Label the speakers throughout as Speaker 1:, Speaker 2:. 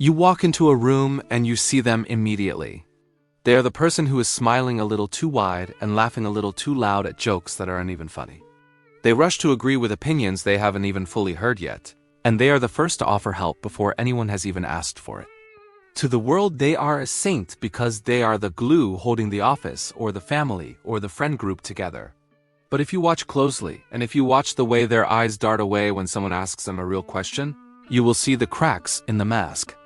Speaker 1: You walk into a room and you see them immediately. They are the person who is smiling a little too wide and laughing a little too loud at jokes that aren't even funny. They rush to agree with opinions they haven't even fully heard yet, and they are the first to offer help before anyone has even asked for it. To the world, they are a saint because they are the glue holding the office or the family or the friend group together. But if you watch closely, and if you watch the way their eyes dart away when someone asks them a real question, you will see the cracks in the mask.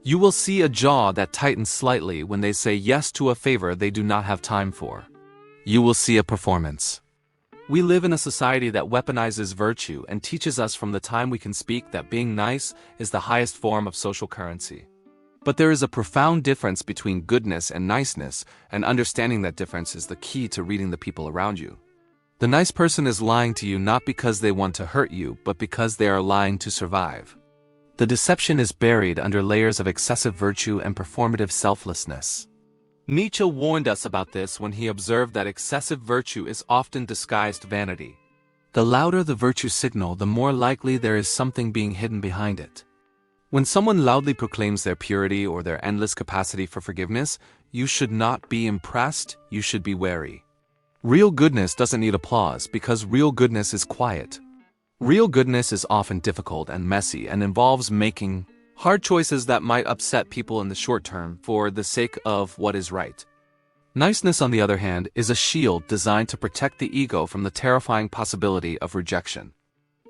Speaker 1: You will see a jaw that tightens slightly when they say yes to a favor they do not have time for. You will see a performance. We live in a society that weaponizes virtue and teaches us from the time we can speak that being nice is the highest form of social currency. But there is a profound difference between goodness and niceness, and understanding that difference is the key to reading the people around you. The nice person is lying to you not because they want to hurt you, but because they are lying to survive. The deception is buried under layers of excessive virtue and performative selflessness. Nietzsche warned us about this when he observed that excessive virtue is often disguised vanity. The louder the virtue signal, the more likely there is something being hidden behind it. When someone loudly proclaims their purity or their endless capacity for forgiveness, you should not be impressed, you should be wary. Real goodness doesn't need applause because real goodness is quiet. Real goodness is often difficult and messy and involves making hard choices that might upset people in the short term for the sake of what is right. Niceness, on the other hand, is a shield designed to protect the ego from the terrifying possibility of rejection.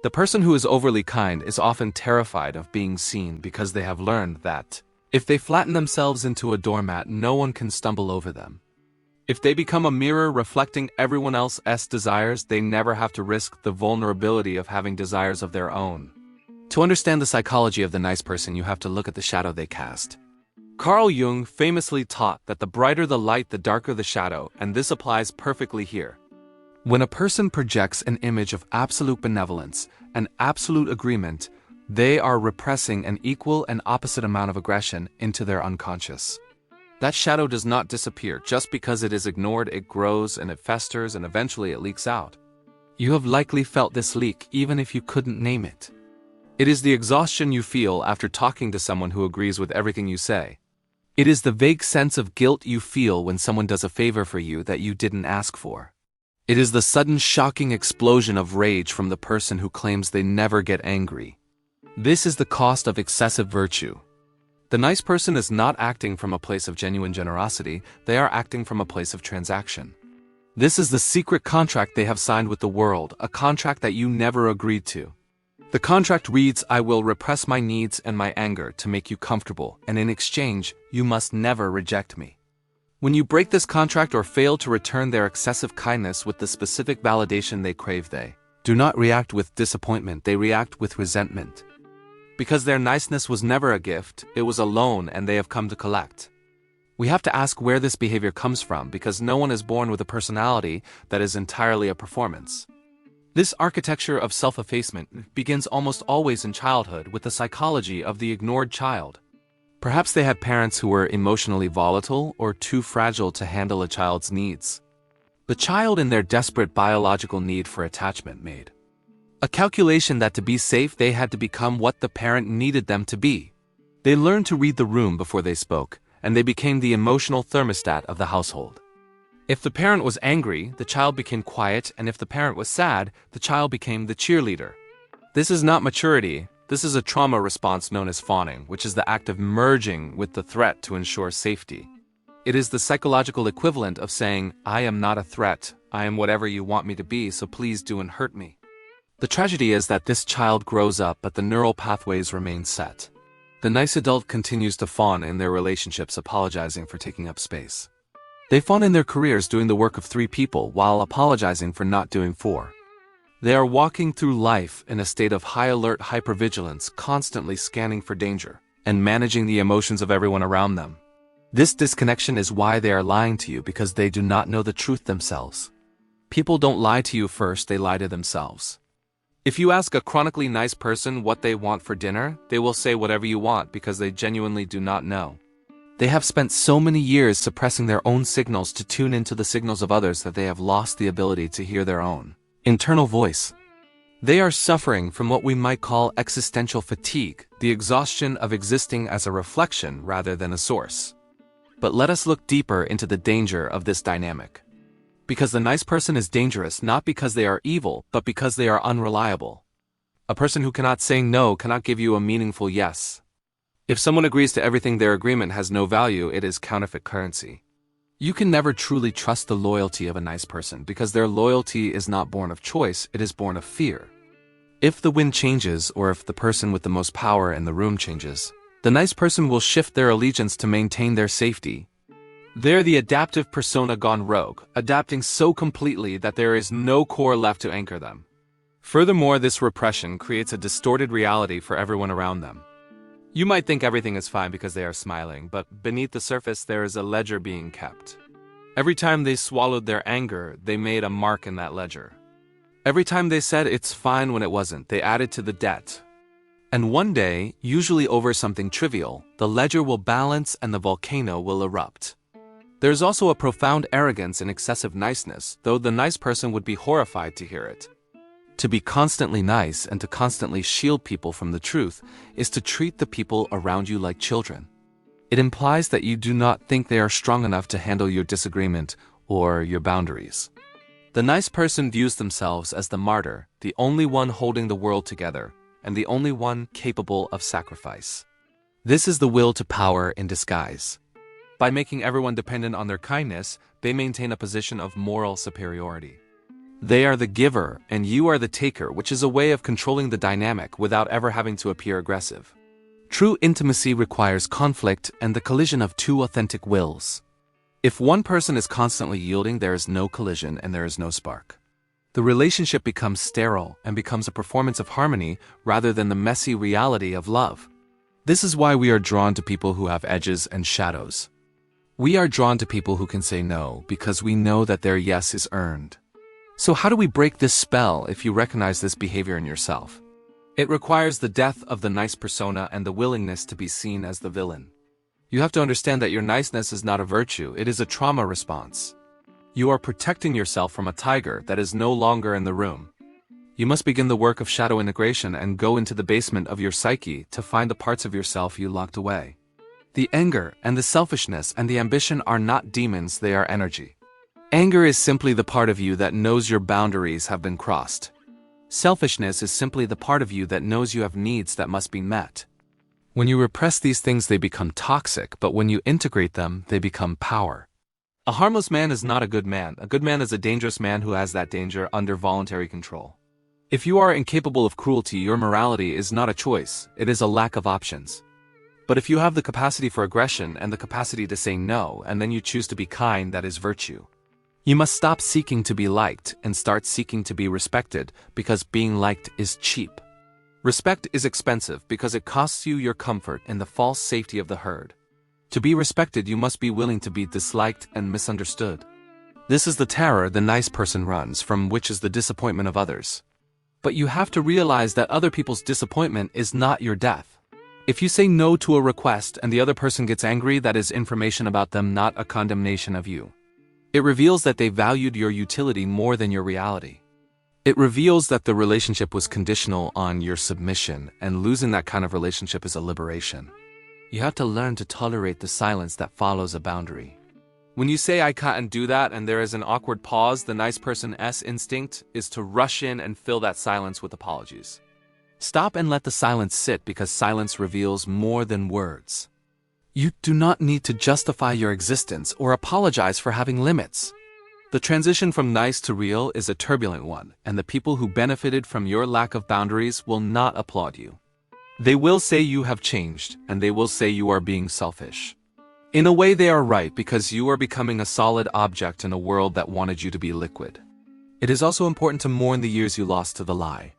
Speaker 1: The person who is overly kind is often terrified of being seen because they have learned that if they flatten themselves into a doormat, no one can stumble over them. If they become a mirror reflecting everyone else's desires, they never have to risk the vulnerability of having desires of their own. To understand the psychology of the nice person, you have to look at the shadow they cast. Carl Jung famously taught that the brighter the light, the darker the shadow, and this applies perfectly here. When a person projects an image of absolute benevolence and absolute agreement, they are repressing an equal and opposite amount of aggression into their unconscious. That shadow does not disappear just because it is ignored. It grows and it festers and eventually it leaks out. You have likely felt this leak even if you couldn't name it. It is the exhaustion you feel after talking to someone who agrees with everything you say. It is the vague sense of guilt you feel when someone does a favor for you that you didn't ask for. It is the sudden shocking explosion of rage from the person who claims they never get angry. This is the cost of excessive virtue. The nice person is not acting from a place of genuine generosity, they are acting from a place of transaction. This is the secret contract they have signed with the world, a contract that you never agreed to. The contract reads, "I will repress my needs and my anger to make you comfortable, and in exchange, you must never reject me." When you break this contract or fail to return their excessive kindness with the specific validation they crave, they do not react with disappointment, they react with resentment. Because their niceness was never a gift, it was a loan and they have come to collect. We have to ask where this behavior comes from because no one is born with a personality that is entirely a performance. This architecture of self-effacement begins almost always in childhood with the psychology of the ignored child. Perhaps they had parents who were emotionally volatile or too fragile to handle a child's needs. The child, in their desperate biological need for attachment, made a calculation that to be safe they had to become what the parent needed them to be. They learned to read the room before they spoke, and they became the emotional thermostat of the household. If the parent was angry, the child became quiet, and if the parent was sad, the child became the cheerleader. This is not maturity, this is a trauma response known as fawning, which is the act of merging with the threat to ensure safety. It is the psychological equivalent of saying, "I am not a threat, I am whatever you want me to be, so please don't hurt me." The tragedy is that this child grows up but the neural pathways remain set. The nice adult continues to fawn in their relationships, apologizing for taking up space. They fawn in their careers doing the work of 3 people while apologizing for not doing 4. They are walking through life in a state of high alert hypervigilance, constantly scanning for danger and managing the emotions of everyone around them. This disconnection is why they are lying to you, because they do not know the truth themselves. People don't lie to you first, they lie to themselves. If you ask a chronically nice person what they want for dinner, they will say whatever you want because they genuinely do not know. They have spent so many years suppressing their own signals to tune into the signals of others that they have lost the ability to hear their own internal voice. They are suffering from what we might call existential fatigue, the exhaustion of existing as a reflection rather than a source. But let us look deeper into the danger of this dynamic. Because the nice person is dangerous not because they are evil, but because they are unreliable. A person who cannot say no cannot give you a meaningful yes. If someone agrees to everything, their agreement has no value, it is counterfeit currency. You can never truly trust the loyalty of a nice person because their loyalty is not born of choice, it is born of fear. If the wind changes, or if the person with the most power in the room changes, the nice person will shift their allegiance to maintain their safety. They're the adaptive persona gone rogue, adapting so completely that there is no core left to anchor them. Furthermore, this repression creates a distorted reality for everyone around them. You might think everything is fine because they are smiling, but beneath the surface there is a ledger being kept. Every time they swallowed their anger, they made a mark in that ledger. Every time they said it's fine when it wasn't, they added to the debt. And one day, usually over something trivial, the ledger will balance and the volcano will erupt. There's also a profound arrogance in excessive niceness, though the nice person would be horrified to hear it. To be constantly nice and to constantly shield people from the truth is to treat the people around you like children. It implies that you do not think they are strong enough to handle your disagreement or your boundaries. The nice person views themselves as the martyr, the only one holding the world together, and the only one capable of sacrifice. This is the will to power in disguise. By making everyone dependent on their kindness, they maintain a position of moral superiority. They are the giver and you are the taker, which is a way of controlling the dynamic without ever having to appear aggressive. True intimacy requires conflict and the collision of two authentic wills. If one person is constantly yielding, there is no collision and there is no spark. The relationship becomes sterile and becomes a performance of harmony rather than the messy reality of love. This is why we are drawn to people who have edges and shadows. We are drawn to people who can say no because we know that their yes is earned. So how do we break this spell if you recognize this behavior in yourself? It requires the death of the nice persona and the willingness to be seen as the villain. You have to understand that your niceness is not a virtue, it is a trauma response. You are protecting yourself from a tiger that is no longer in the room. You must begin the work of shadow integration and go into the basement of your psyche to find the parts of yourself you locked away. The anger and the selfishness and the ambition are not demons, they are energy. Anger is simply the part of you that knows your boundaries have been crossed. Selfishness is simply the part of you that knows you have needs that must be met. When you repress these things, they become toxic, but when you integrate them, they become power. A harmless man is not a good man. A good man is a dangerous man who has that danger under voluntary control. If you are incapable of cruelty, your morality is not a choice, it is a lack of options. But if you have the capacity for aggression and the capacity to say no, and then you choose to be kind, that is virtue. You must stop seeking to be liked and start seeking to be respected because being liked is cheap. Respect is expensive because it costs you your comfort and the false safety of the herd. To be respected, you must be willing to be disliked and misunderstood. This is the terror the nice person runs from, which is the disappointment of others. But you have to realize that other people's disappointment is not your death. If you say no to a request and the other person gets angry, that is information about them, not a condemnation of you. It reveals that they valued your utility more than your reality. It reveals that the relationship was conditional on your submission, and losing that kind of relationship is a liberation. You have to learn to tolerate the silence that follows a boundary. When you say I can't do that and there is an awkward pause, the nice person's instinct is to rush in and fill that silence with apologies. Stop and let the silence sit because silence reveals more than words. You do not need to justify your existence or apologize for having limits. The transition from nice to real is a turbulent one, and the people who benefited from your lack of boundaries will not applaud you. They will say you have changed, and they will say you are being selfish. In a way, they are right because you are becoming a solid object in a world that wanted you to be liquid. It is also important to mourn the years you lost to the lie.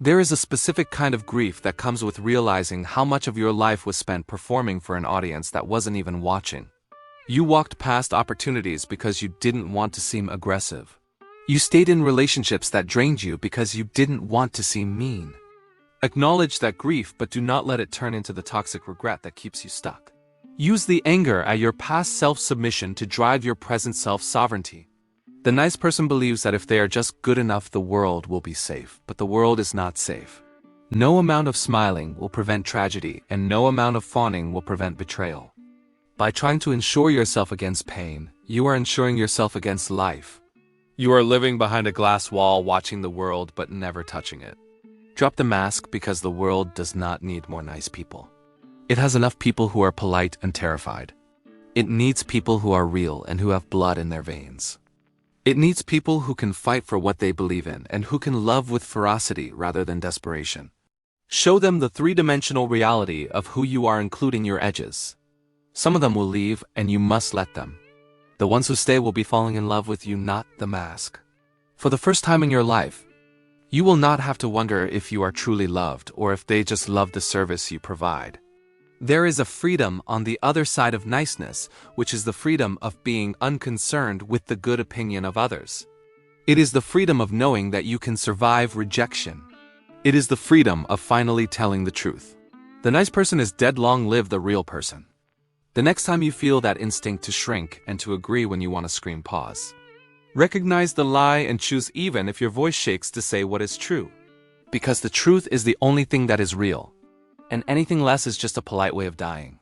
Speaker 1: There is a specific kind of grief that comes with realizing how much of your life was spent performing for an audience that wasn't even watching. You walked past opportunities because you didn't want to seem aggressive. You stayed in relationships that drained you because you didn't want to seem mean. Acknowledge that grief, but do not let it turn into the toxic regret that keeps you stuck. Use the anger at your past self-submission to drive your present self-sovereignty. The nice person believes that if they are just good enough, the world will be safe, but the world is not safe. No amount of smiling will prevent tragedy, and no amount of fawning will prevent betrayal. By trying to insure yourself against pain, you are insuring yourself against life. You are living behind a glass wall, watching the world but never touching it. Drop the mask, because the world does not need more nice people. It has enough people who are polite and terrified. It needs people who are real and who have blood in their veins. It needs people who can fight for what they believe in and who can love with ferocity rather than desperation. Show them the three-dimensional reality of who you are, including your edges. Some of them will leave, and you must let them. The ones who stay will be falling in love with you, not the mask. For the first time in your life, you will not have to wonder if you are truly loved or if they just love the service you provide. There is a freedom on the other side of niceness, which is the freedom of being unconcerned with the good opinion of others. It is the freedom of knowing that you can survive rejection. It is the freedom of finally telling the truth. The nice person is dead. Long live the real person. The next time you feel that instinct to shrink and to agree when you want to scream, pause. Recognize the lie and choose, even if your voice shakes, to say what is true. Because the truth is the only thing that is real, and anything less is just a polite way of dying.